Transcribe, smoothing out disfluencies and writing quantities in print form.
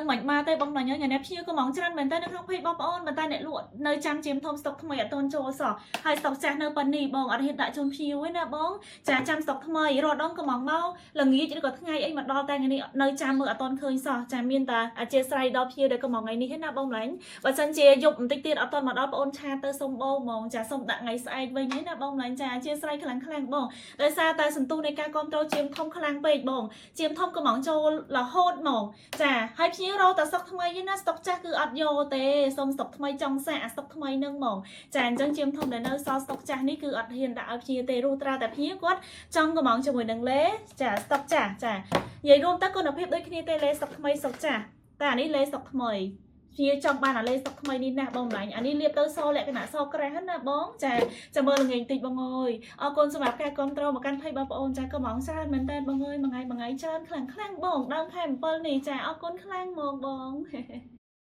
នឹងមិនមកទេបងណាញ៉ាអ្នកភៀវក៏មកច្រើនមែនតើនៅក្នុងពេកបងប្អូនប៉ុន្តែអ្នកលក់នៅចាំជាមធំស្តុកថ្មីអត់ទាន់ចូលសោះហើយស្តុកចាស់នៅប៉ុណ្នេះបងអត់ហ៊ានដាក់ជូនភៀវទេណាបងចាចាំស្តុកថ្មីរត់ដងក៏មកល្ងាចឬក៏ថ្ងៃអីមកដល់តែថ្ងៃនេះនៅចាំមើលអត់ទាន់ឃើញសោះចាមានតែអធិស្ឋានដល់ភៀវដែលក៏មកថ្ងៃនេះទេណាបងម្លាញ់បើសិនជាយប់បន្តិចទៀតអត់ទាន់មកដល់បងអូនឆាទៅសុំបងហ្មងចាសុំដាក់ថ្ងៃស្អែកវិញទេណាបងម្លាញ់ចាអធិស្ឋានខ្លាំងបងដោយសារតែសន្ទុះនៃការគ្រប់គ្រងជាមធំខ្លាំងពេកបងជាមធំក៏មកចូលរហូតហ្មងចាហើយភៀវរកតែស្តុកថ្មីទេណាស្តុកចាស់គឺអត់យកទេសុំស្តុកថ្មីចង់សាកអាស្តុកថ្មីនឹងហ្មងចាអញ្ចឹងជាមធំដែលនៅសល់ស្តុកចាស់នេះគឺអត់ហ៊ានដាក់ឲ្យភៀវទេរੂត្រាតែភៀវគាត់ចង់ក៏មកជាមួយនឹងលេចាស្តុកចាស់ចានិយាយរួមទៅគុណភាពដូចគ្នាទេលេស្តុកថ្មីស្តុកចាស់តែអានេះលេស្តុកថ្មីជាចង់បានអាលេស្តុកថ្មីនេះណាបងម្លាញ់អានេះលាបទៅសលក្ខណៈសក្រាស់ណាបងចាចាំមើលល្ងាចតិចបងអើយអរគុណសម្រាប់ការគ្រប់គ្រងមកកាន់ភ័យបងប្អូនចាក៏មកច្រើនមែនតើបងអើយមួយថ្ងៃច្រើនខ្លាំងបងដើមខែ7នេះចាអរគុណខ្លាំងហ្មងបង